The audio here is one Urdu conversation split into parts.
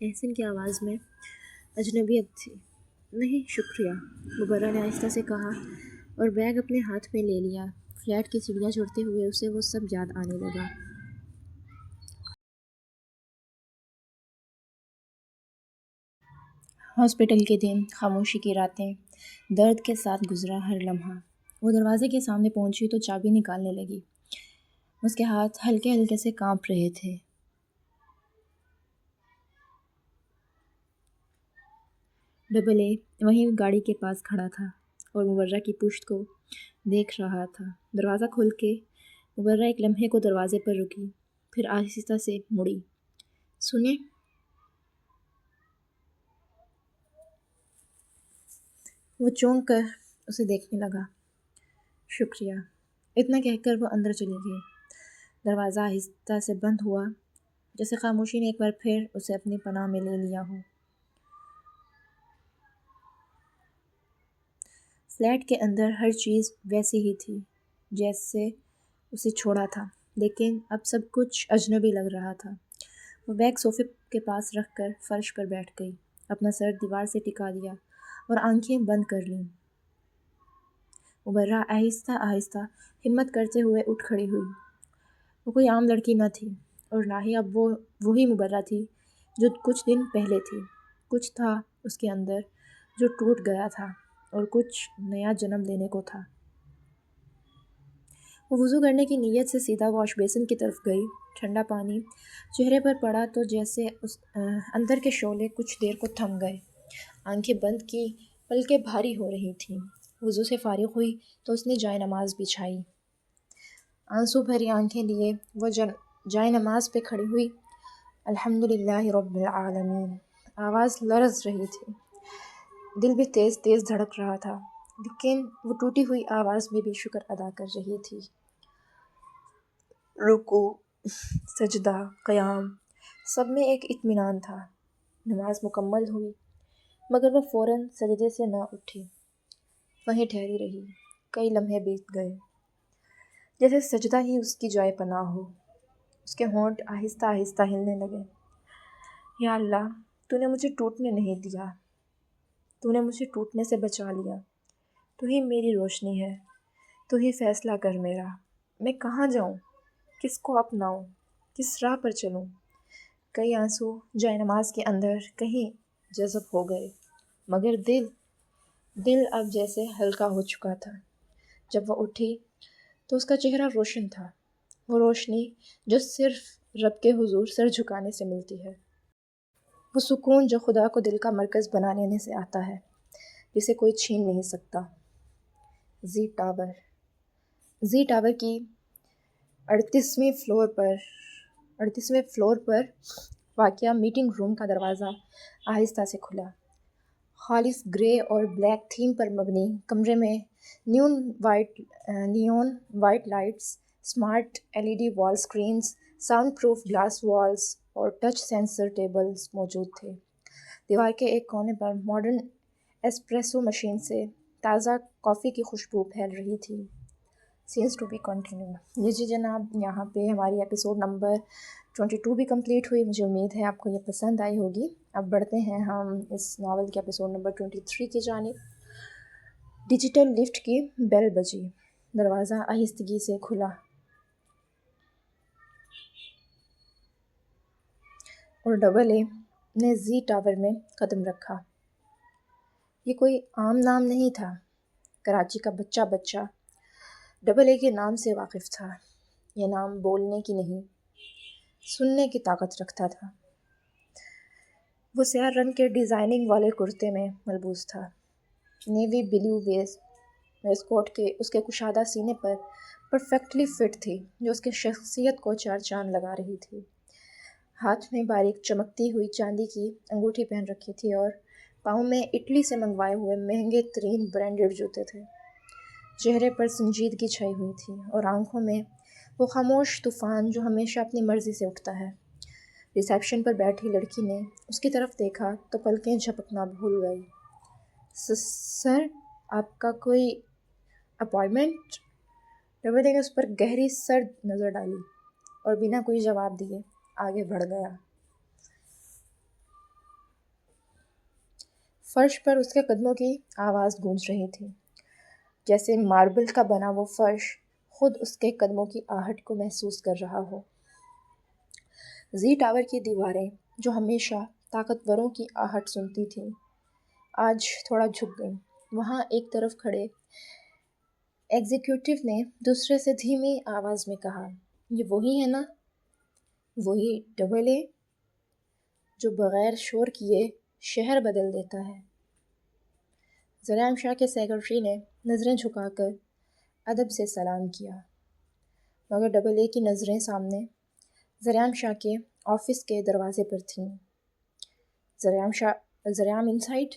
احسن کی آواز میں اجنبیت تھی۔ نہیں شکریہ، مبرہ نے آہستہ سے کہا اور بیگ اپنے ہاتھ میں لے لیا۔ فلیٹ کی سیڑھیاں چڑھتے ہوئے اسے وہ سب یاد آنے لگا۔ ہاسپٹل کے دن، خاموشی کی راتیں، درد کے ساتھ گزرا ہر لمحہ۔ وہ دروازے کے سامنے پہنچی تو چابی نکالنے لگی۔ اس کے ہاتھ ہلکے ہلکے سے کانپ رہے تھے۔ ڈبل اے وہیں گاڑی کے پاس کھڑا تھا اور مبرہ کی پشت کو دیکھ رہا تھا۔ دروازہ کھول کے مبرہ ایک لمحے کو دروازے پر رکی، پھر آہستہ سے مڑی۔ سنیں؟ وہ چونک کر اسے دیکھنے لگا۔ شکریہ، اتنا کہہ کر وہ اندر چلی گئی۔ دروازہ آہستہ سے بند ہوا، جیسے خاموشی نے ایک بار پھر اسے اپنی پناہ میں لے لیا ہو۔ فلیٹ کے اندر ہر چیز ویسی ہی تھی جیسے اسے چھوڑا تھا، لیکن اب سب کچھ اجنبی لگ رہا تھا۔ وہ بیگ صوفے کے پاس رکھ کر فرش پر بیٹھ گئی، اپنا سر دیوار سے ٹکا دیا اور آنکھیں بند کر لیں۔ مبرہ آہستہ آہستہ ہمت کرتے ہوئے اٹھ کھڑی ہوئی۔ وہ کوئی عام لڑکی نہ تھی، اور نہ ہی اب وہ وہی مبرہ تھی جو کچھ دن پہلے تھی۔ کچھ تھا اس کے اندر جو ٹوٹ گیا تھا اور کچھ نیا جنم لینے کو تھا۔ وہ وضو کرنے کی نیت سے سیدھا واش بیسن کی طرف گئی۔ ٹھنڈا پانی چہرے پر پڑا تو جیسے اندر کے شعلے کچھ دیر کو تھم گئے۔ آنکھیں بند کی، پلکیں بھاری ہو رہی تھیں۔ وضو سے فارغ ہوئی تو اس نے جائے نماز بچھائی۔ آنسو بھری آنکھیں لیے وہ جائے نماز پہ کھڑی ہوئی۔ الحمدللہ رب العالمین، آواز لرز رہی تھی، دل بھی تیز تیز دھڑک رہا تھا، لیکن وہ ٹوٹی ہوئی آواز میں بھی شکر ادا کر رہی تھی۔ رکوع، سجدہ، قیام، سب میں ایک اطمینان تھا۔ نماز مکمل ہوئی، مگر وہ فوراً سجدے سے نہ اٹھی، وہیں ٹھہری رہی۔ کئی لمحے بیت گئے، جیسے سجدہ ہی اس کی جائے پناہ ہو۔ اس کے ہونٹ آہستہ آہستہ ہلنے لگے۔ یا اللہ، تو نے مجھے ٹوٹنے نہیں دیا، تو نے مجھے ٹوٹنے سے بچا لیا۔ تو ہی میری روشنی ہے، تو ہی فیصلہ کر میرا۔ میں کہاں جاؤں، کس کو اپناؤں، کس راہ پر چلوں؟ کئی آنسو جائے نماز کے اندر کہیں جذب ہو گئے، مگر دل اب جیسے ہلکا ہو چکا تھا۔ جب وہ اٹھی تو اس کا چہرہ روشن تھا، وہ روشنی جو صرف رب کے حضور سر جھکانے سے ملتی ہے، وہ سکون جو خدا کو دل کا مرکز بنا لینے سے آتا ہے، جسے کوئی چھین نہیں سکتا۔ زی ٹاور کی 38ویں فلور پر واقع میٹنگ روم کا دروازہ آہستہ سے کھلا۔ خالص گرے اور بلیک تھیم پر مبنی کمرے میں neon white lights, smart LED wall screens, sound proof glass walls اور ٹچ سینسر ٹیبلز موجود تھے۔ دیوار کے ایک کونے پر ماڈرن ایسپریسو مشین سے تازہ کافی کی خوشبو پھیل رہی تھی۔ Sense to be continue. جی جناب، یہاں پہ ہماری ایپیسوڈ نمبر 22 بھی کمپلیٹ ہوئی۔ مجھے امید ہے آپ کو یہ پسند آئی ہوگی۔ اب بڑھتے ہیں ہم اس ناول کے ایپیسوڈ نمبر 23 کی جانب۔ ڈیجیٹل لفٹ کی بیل بجی، دروازہ آہستگی سے کھلا اور ڈبل اے نے زی ٹاور میں قدم رکھا۔ یہ کوئی عام نام نہیں تھا۔ کراچی کا بچہ ڈبل اے کے نام سے واقف تھا۔ یہ نام بولنے کی نہیں، سننے کی طاقت رکھتا تھا۔ وہ سیاہ رنگ کے ڈیزائننگ والے کرتے میں ملبوس تھا، نیوی بلیو ویسٹ کوٹ کے اس کے کشادہ سینے پر پرفیکٹلی فٹ تھی، جو اس کی شخصیت کو چار چاند لگا رہی تھی۔ ہاتھ میں باریک چمکتی ہوئی چاندی کی انگوٹھی پہن رکھی تھی اور پاؤں میں اٹلی سے منگوائے ہوئے مہنگے ترین برانڈڈ جوتے تھے۔ چہرے پر سنجیدگی چھائی ہوئی تھی اور آنکھوں میں وہ خاموش طوفان جو ہمیشہ اپنی مرضی سے اٹھتا ہے۔ ریسیپشن پر بیٹھی لڑکی نے اس کی طرف دیکھا تو پلکیں جھپکنا بھول گئی۔ سر، آپ کا کوئی اپائنٹمنٹ؟ ڈبل اے نے اس پر گہری سرد نظر ڈالی اور بنا کوئی جواب دیے آگے بڑھ گیا۔ فرش پر اس کے قدموں کی آواز گونج رہی تھی، جیسے ماربل کا بنا وہ فرش خود اس کے قدموں کی آہٹ کو محسوس کر رہا ہو۔ زی ٹاور کی دیواریں جو ہمیشہ طاقتوروں کی آہٹ سنتی تھیں آج تھوڑا جھک گئیں۔ وہاں ایک طرف کھڑے ایگزیکٹو نے دوسرے سے دھیمی آواز میں کہا، یہ وہی ہے نا؟ وہی ڈبل اے جو بغیر شور کیے شہر بدل دیتا ہے۔ زرعام شاہ کے سیکرٹری نے نظریں جھکا کر ادب سے سلام کیا، مگر ڈبل اے کی نظریں سامنے زرعام شاہ کے آفس کے دروازے پر تھیں۔ زرعام انسائیڈ؟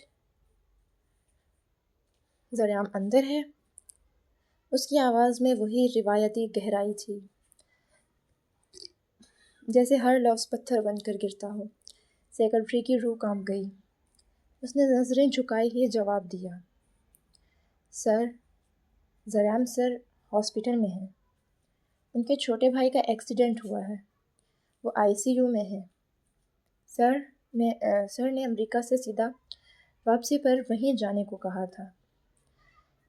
زرعام اندر ہے؟ اس کی آواز میں وہی روایتی گہرائی تھی، جیسے ہر لفظ پتھر بن کر گرتا ہو۔ سیکرٹری کی روح کانپ گئی۔ اس نے نظریں جھکائے ہی جواب دیا، سر، زرعام سر ہاسپٹل میں ہیں۔ ان کے چھوٹے بھائی کا ایکسیڈنٹ ہوا ہے، وہ ICU میں ہے۔ سر نے امریکہ سے سیدھا واپسی پر وہیں جانے کو کہا تھا۔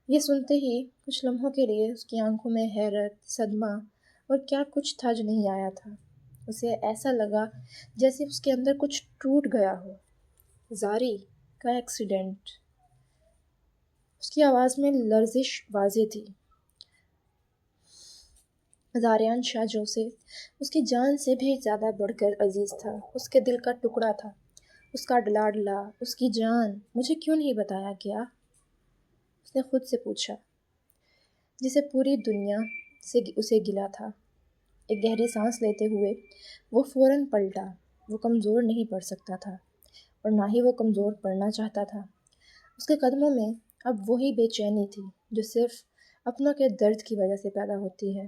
یہ سنتے ہی کچھ لمحوں کے لیے اس کی آنکھوں میں حیرت، صدمہ اور کیا کچھ تھا جو نہیں آیا تھا۔ اسے ایسا لگا جیسے اس کے اندر کچھ ٹوٹ گیا ہو۔ زاری کا ایکسیڈنٹ؟ اس کی آواز میں لرزش واضح تھی۔ زاریان شاہ جو سے اس کی جان سے بھی زیادہ بڑھ کر عزیز تھا، اس کے دل کا ٹکڑا تھا، اس کا لاڈلا، اس کی جان۔ مجھے کیوں نہیں بتایا گیا؟ اس نے خود سے پوچھا، جسے پوری دنیا سے اسے گلا تھا۔ ایک گہری سانس لیتے ہوئے وہ فوراً پلٹا۔ وہ کمزور نہیں پڑ سکتا تھا اور نہ ہی وہ کمزور پڑنا چاہتا تھا۔ اس کے قدموں میں اب وہی بے چینی تھی جو صرف اپنوں کے درد کی وجہ سے پیدا ہوتی ہے۔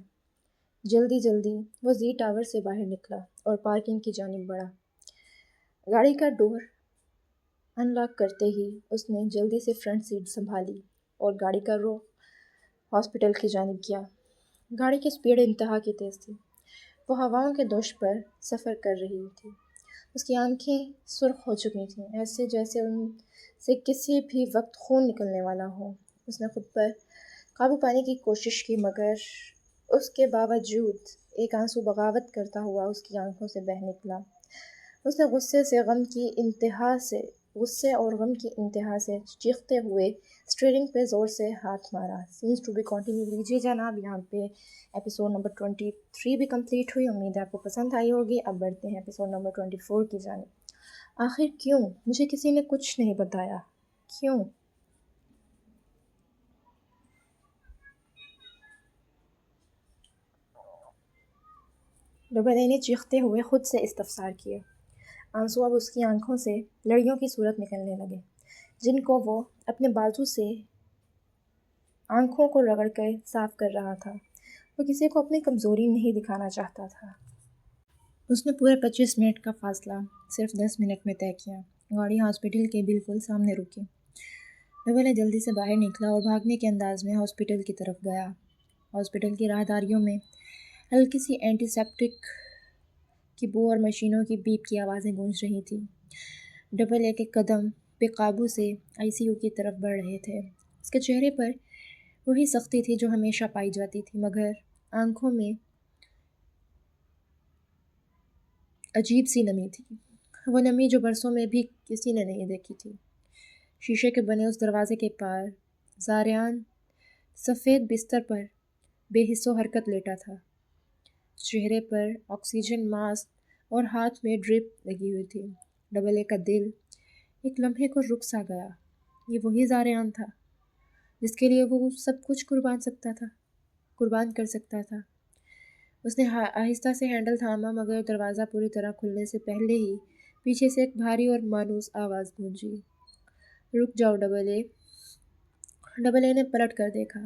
جلدی وہ زی ٹاور سے باہر نکلا اور پارکنگ کی جانب بڑھا۔ گاڑی کا ڈور ان لاک کرتے ہی اس نے جلدی سے فرنٹ سیٹ سنبھالی اور گاڑی کا رخ ہاسپٹل کی جانب کیا۔ گاڑی کی سپیڈ انتہا کی تیز تھی۔ وہ ہواؤں کے دوش پر سفر کر رہی تھی۔ اس کی آنکھیں سرخ ہو چکی تھیں، ایسے جیسے ان سے کسی بھی وقت خون نکلنے والا ہو۔ اس نے خود پر قابو پانے کی کوشش کی، مگر اس کے باوجود ایک آنسو بغاوت کرتا ہوا اس کی آنکھوں سے بہہ نکلا۔ اس نے غصے اور غم کی انتہا سے چیختے ہوئے اسٹیئرنگ پہ زور سے ہاتھ مارا۔ سینس ٹو بی کنٹینیو لیجیے جناب، یہاں پہ ایپیسوڈ نمبر 23 بھی کمپلیٹ ہوئی۔ امید ہے آپ کو پسند آئی ہوگی۔ اب بڑھتے ہیں ایپیسوڈ نمبر 24 کی جانب۔ آخر کیوں؟ مجھے کسی نے کچھ نہیں بتایا، کیوں؟ ڈبل اے نے چیختے ہوئے خود سے استفسار کیا۔ آنسو اب اس کی آنکھوں سے لڑیوں کی صورت نکلنے لگے، جن کو وہ اپنے بازو سے آنکھوں کو رگڑ کر صاف کر رہا تھا۔ وہ کسی کو اپنی کمزوری نہیں دکھانا چاہتا تھا۔ اس نے پورے 25 منٹ کا فاصلہ صرف 10 منٹ میں طے کیا۔ گاڑی ہاسپٹل کے بالکل سامنے رکی۔ ڈبل اے جلدی سے باہر نکلا اور بھاگنے کے انداز میں ہاسپٹل کی طرف گیا۔ ہاسپٹل کی راہداریوں میں ہلکی سی اینٹی سیپٹک کی بو اور مشینوں کی بیپ کی آوازیں گونج رہی تھیں۔ ڈبل اے کے قدم بے قابو سے ICU کی طرف بڑھ رہے تھے۔ اس کے چہرے پر وہی سختی تھی جو ہمیشہ پائی جاتی تھی، مگر آنکھوں میں عجیب سی نمی تھی، وہ نمی جو برسوں میں بھی کسی نے نہیں دیکھی تھی۔ شیشے کے بنے اس دروازے کے پار زاریان سفید بستر پر بے حس و حرکت لیٹا تھا۔ چہرے پر آکسیجن ماسک اور ہاتھ میں ڈرپ لگی ہوئی تھی۔ ڈبل اے کا دل ایک لمحے کو رک سا گیا۔ یہ وہی زاریان تھا جس کے لیے وہ سب کچھ قربان کر سکتا تھا۔ اس نے آہستہ سے ہینڈل تھاما، مگر دروازہ پوری طرح کھلنے سے پہلے ہی پیچھے سے ایک بھاری اور مانوس آواز گونجی، رک جاؤ ڈبل اے۔ ڈبل اے نے پلٹ کر دیکھا۔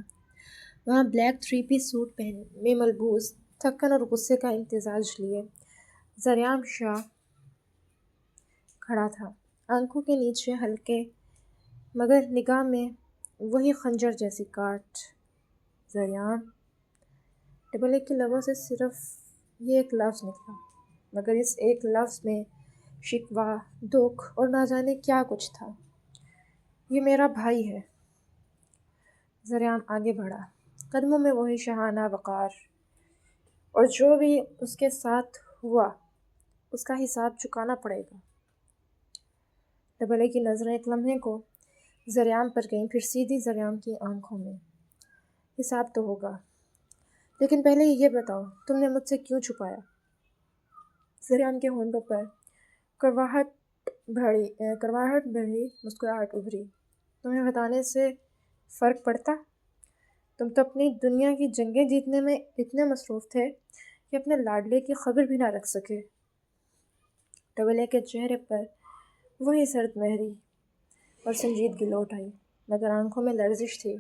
وہاں بلیک 3 پیس سوٹ میں ملبوس، تھکن اور غصے کا امتزاج لیے زرعام شاہ کھڑا تھا، آنکھوں کے نیچے ہلکے مگر نگاہ میں وہی خنجر جیسی کاٹ۔ زریان؟ ڈبل اے کے لبوں سے صرف یہ ایک لفظ نکلا، مگر اس ایک لفظ میں شکوہ، دکھ اور نہ جانے کیا کچھ تھا۔ یہ میرا بھائی ہے۔ ذریعہ آگے بڑھا، قدموں میں وہی شاہانہ وقار، اور جو بھی اس کے ساتھ ہوا اس کا حساب چکانا پڑے گا۔ ڈبل اے کی نظریں ایک لمحے کو ذریعہ پر گئیں، پھر سیدھی ذریعہ کی آنکھوں میں۔ حساب تو ہوگا، لیکن پہلے یہ بتاؤ تم نے مجھ سے کیوں چھپایا؟ ذریعہ کے ہونٹوں پر کرواہٹ بھری مسکراہٹ ابھری۔ تمہیں بتانے سے فرق پڑتا؟ تم تو اپنی دنیا کی جنگیں جیتنے میں اتنے مصروف تھے کہ اپنے لاڈلے کی خبر بھی نہ رکھ سکے۔ ڈبل اے کے چہرے پر وہی سرد مہری اور سنجیدگی لوٹ آئی، مگر آنکھوں میں لرزش تھی۔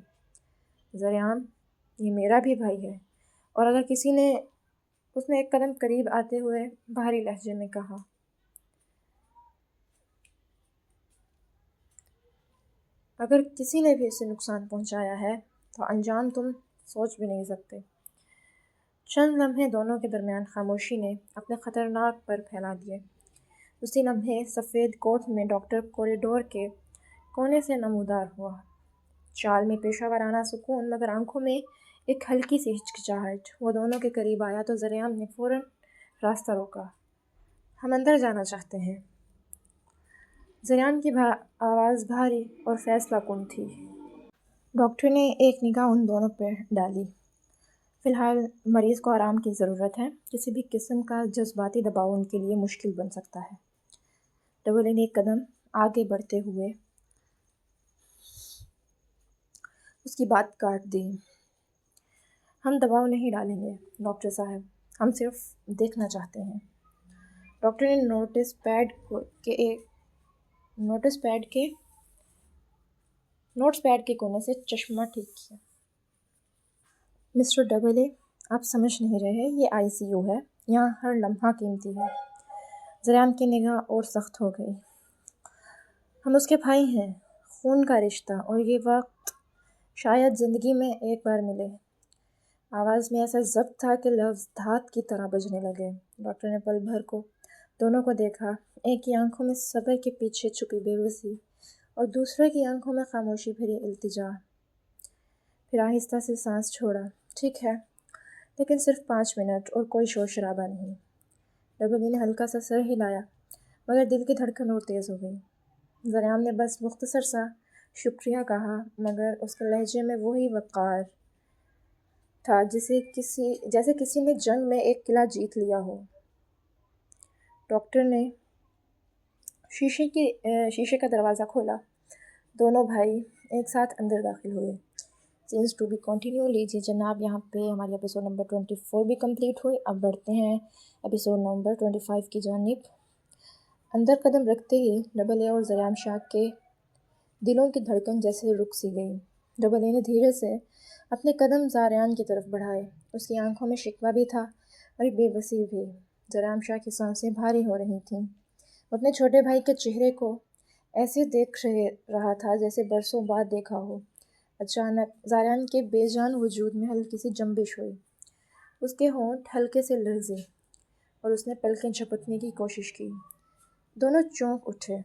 ذریعہ، یہ میرا بھی بھائی ہے، اور اگر اس نے ایک قدم قریب آتے ہوئے بھاری لہجے میں کہا، اگر کسی نے بھی اسے نقصان پہنچایا ہے تو انجام تم سوچ بھی نہیں سکتے۔ چند لمحے دونوں کے درمیان خاموشی نے اپنے خطرناک پر پھیلا دیے۔ اسی لمحے سفید کوٹ میں ڈاکٹر کوریڈور کے کونے سے نمودار ہوا، چال میں پیشہ ورانہ سکون، مگر آنکھوں میں ایک ہلکی سی ہچکچاہٹ۔ وہ دونوں کے قریب آیا تو ذریعہ نے فوراً راستہ روکا۔ ہم اندر جانا چاہتے ہیں۔ ذریعہ کی آواز بھاری اور فیصلہ کن تھی۔ ڈاکٹر نے ایک نگاہ ان دونوں پہ ڈالی۔ فی الحال مریض کو آرام کی ضرورت ہے، کسی بھی قسم کا جذباتی دباؤ ان کے لیے مشکل بن سکتا ہے۔ ڈبل اے نے ایک قدم آگے بڑھتے ہوئے اس کی بات کاٹ دی۔ ہم دباؤ نہیں ڈالیں گے ڈاکٹر صاحب، ہم صرف دیکھنا چاہتے ہیں۔ ڈاکٹر نے نوٹس پیڈ کے کونے سے چشمہ ٹھیک کیا۔ مسٹر ڈبل اے، آپ سمجھ نہیں رہے، یہ ICU ہے، یہاں ہر لمحہ قیمتی ہے۔ ذریعہ کی نگاہ اور سخت ہو گئی۔ ہم اس کے بھائی ہیں، خون کا رشتہ، اور یہ وقت شاید زندگی میں ایک بار ملے۔ آواز میں ایسا ضبط تھا کہ لفظ دھات کی طرح بجنے لگے۔ ڈاکٹر نے پل بھر کو دونوں کو دیکھا، ایک کی آنکھوں میں صبر کے پیچھے چھپی بے بسی اور دوسرے کی آنکھوں میں خاموشی بھری التجا۔ پھر آہستہ سے سانس چھوڑا۔ ٹھیک ہے، لیکن صرف 5 منٹ اور کوئی شور شرابہ نہیں۔ ڈبل اے نے ہلکا سا سر ہلایا، مگر دل کی دھڑکن اور تیز ہو گئی۔ ذریعہ نے بس مختصر سا شکریہ کہا، مگر اس کے لہجے میں وہی وقار تھا جیسے کسی نے جنگ میں ایک قلعہ جیت لیا ہو۔ ڈاکٹر نے شیشے کا دروازہ کھولا۔ دونوں بھائی ایک ساتھ اندر داخل ہوئے۔ Sense to be continue. لیجیے جناب، یہاں پہ ہماری ایپیسوڈ نمبر 24 بھی کمپلیٹ ہوئی۔ اب بڑھتے ہیں ایپیسوڈ نمبر 25 کی جانب۔ اندر قدم رکھتے ہی ڈبل اے اور ذریعہ شاہ کے دلوں کی دھڑکن جیسے رک سی گئی۔ ڈبل اے نے دھیرے سے اپنے قدم ذریعہ کی طرف بڑھائے۔ اس کی آنکھوں میں شکوہ بھی تھا اور بے بسی بھی۔ ذریعہ شاہ کی سانسیں بھاری ہو رہی تھیں۔ وہ اپنے چھوٹے بھائی کے چہرے کو ایسے دیکھ رہا تھا جیسے برسوں بعد دیکھا ہو۔ اچانک ذریعہ کے بے جان وجود میں ہلکی سی جنبش ہوئی۔ اس کے ہونٹ ہلکے سے لرزے اور اس نے پلکیں جھپکنے کی کوشش کی۔ دونوں چونک اٹھے۔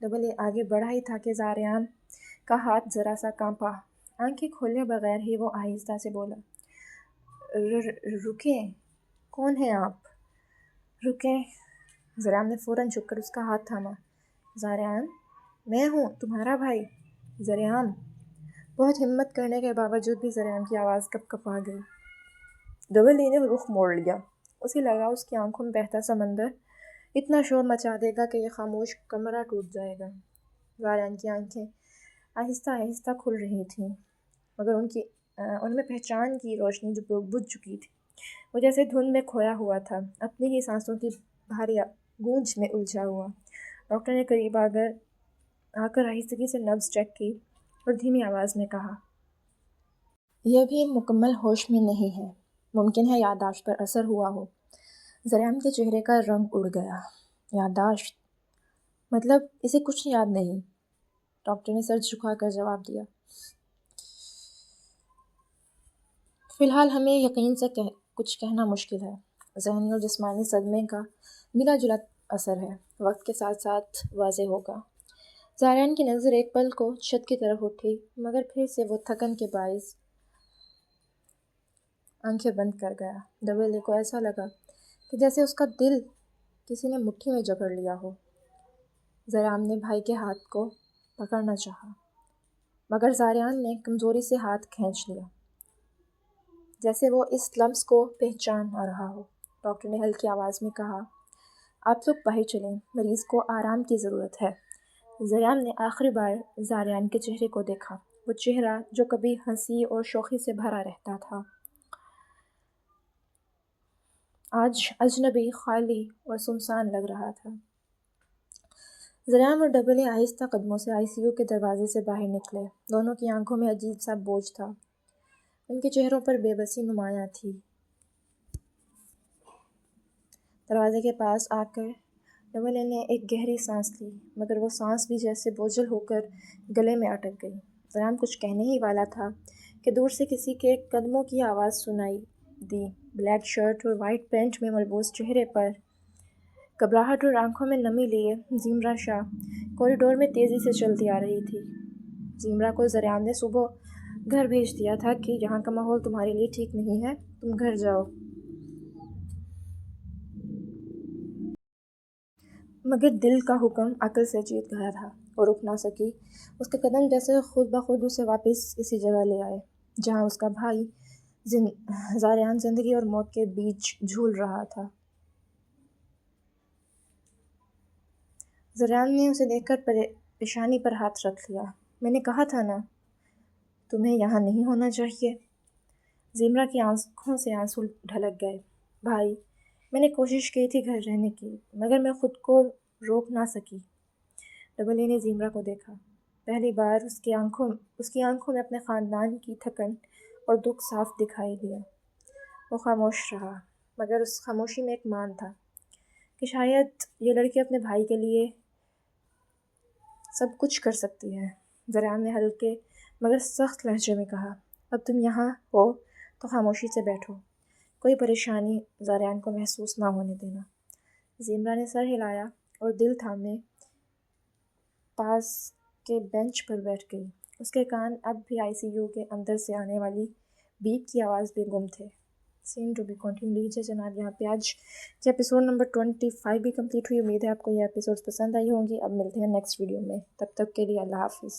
ڈبل اے آگے بڑھا ہی تھا کہ ذریعہ کا ہاتھ ذرا سا کانپا۔ آنکھیں کھولے بغیر ہی وہ آہستہ سے بولا، رکیں، کون ہیں آپ؟ رکیں۔ ذریعہ نے فوراً جھک کر اس کا ہاتھ تھاما۔ ذریعہ، میں ہوں تمہارا بھائی ذریعہ۔ بہت ہمت کرنے کے باوجود بھی ذریعہ کی آواز کپ کپا گئی۔ ڈبل اے نے رخ موڑ لیا۔ اسے لگا اس کی آنکھوں میں بہتا سمندر اتنا شور مچا دے گا کہ یہ خاموش کمرہ ٹوٹ جائے گا۔ ذریعہ کی آنکھیں آہستہ آہستہ کھل رہی تھیں، مگر ان میں پہچان کی روشنی جو بجھ چکی تھی۔ وہ جیسے دھند میں کھویا ہوا تھا، اپنی ہی سانسوں کی بھاری گونج میں الجھا ہوا۔ ڈاکٹر نے قریب آ کر آہستگی سے نبض چیک کی اور دھیمی آواز میں کہا، یہ بھی مکمل ہوش میں نہیں ہے، ممکن ہے یادداشت پر اثر ہوا ہو۔ ذریعہ کے چہرے کا رنگ اڑ گیا۔ یادداشت؟ مطلب اسے کچھ یاد نہیں؟ ڈاکٹر نے سر جھکا کر جواب دیا، فی الحال ہمیں یقین سے کچھ کہنا مشکل ہے۔ ذہنی اور جسمانی صدمے کا ملا جلا اثر ہے، وقت کے ساتھ ساتھ واضح ہوگا۔ زاریان کی نظر ایک پل کو چھت کی طرف اٹھی، مگر پھر سے وہ تھکن کے باعث آنکھیں بند کر گیا۔ ڈبل کو ایسا لگا کہ جیسے اس کا دل کسی نے مٹھی میں جکڑ لیا ہو۔ زاریان نے بھائی کے ہاتھ کو پکڑنا چاہا، مگر زاریان نے کمزوری سے ہاتھ کھینچ لیا، جیسے وہ اس لمس کو پہچان نہ رہا ہو۔ ڈاکٹر نے ہلکی آواز میں کہا، آپ لوگ باہر چلیں، مریض کو آرام کی ضرورت ہے۔ زاریان نے آخری بار زاریان کے چہرے کو دیکھا، وہ چہرہ جو کبھی ہنسی اور شوخی سے بھرا رہتا تھا، آج اجنبی، خالی اور سنسان لگ رہا تھا۔ زاریان اور ڈبل آہستہ قدموں سے ICU کے دروازے سے باہر نکلے۔ دونوں کی آنکھوں میں عجیب سا بوجھ تھا، ان کے چہروں پر بے بسی نمایاں تھی۔ دروازے کے پاس آ کر ڈبل نے ایک گہری سانس لی، مگر وہ سانس بھی جیسے بوجھل ہو کر گلے میں اٹک گئی۔ زاریان کچھ کہنے ہی والا تھا کہ دور سے کسی کے قدموں کی آواز سنائی دی۔ بلیک شرٹ اور وائٹ پینٹ میں ملبوس، چہرے پر گھبراہٹ اور آنکھوں میں نمی لیے زمرہ شاہ کوریڈور میں تیزی سے چلتی آ رہی تھی۔ زمرہ کو زاریان نے صبح گھر بھیج دیا تھا کہ یہاں کا ماحول تمہارے لیے ٹھیک نہیں ہے، تم گھر جاؤ۔ مگر دل کا حکم عقل سے جیت گیا تھا، وہ رک نہ سکی۔ اس کے قدم جیسے خود بخود اسے واپس اسی جگہ لے آئے جہاں اس کا بھائی زاریان زندگی اور موت کے بیچ جھول رہا تھا۔ زاریان نے اسے دیکھ کر پیشانی پر ہاتھ رکھ لیا۔ میں نے کہا تھا نا، تمہیں یہاں نہیں ہونا چاہیے۔ زمرہ کی آنکھوں سے آنسو ڈھلک گئے۔ بھائی، میں نے کوشش کی تھی گھر رہنے کی، مگر میں خود کو روک نہ سکی۔ ڈبل نے زمرہ کو دیکھا۔ پہلی بار اس کی آنکھوں میں اپنے خاندان کی تھکن اور دکھ صاف دکھائی دیا۔ وہ خاموش رہا، مگر اس خاموشی میں ایک مان تھا کہ شاید یہ لڑکی اپنے بھائی کے لیے سب کچھ کر سکتی ہے۔ زاریان نے ہلکے مگر سخت لہجے میں کہا، اب تم یہاں ہو تو خاموشی سے بیٹھو، کوئی پریشانی زاریان کو محسوس نہ ہونے دینا۔ زمرہ نے سر ہلایا اور دل تھامے پاس کے بینچ پر بیٹھ گئی۔ اس کے کان اب بھی ICU کے اندر سے آنے والی بیپ کی آواز میں گم تھے۔ سین ٹو بی کنٹینیو لیجیے جناب، یہاں پہ آج یہ ایپیسوڈ نمبر 25 بھی کمپلیٹ ہوئی۔ امید ہے آپ کو یہ ایپیسوڈ پسند آئی ہوں گی۔ اب ملتے ہیں نیکسٹ ویڈیو میں، تب تک کے لیے اللہ حافظ۔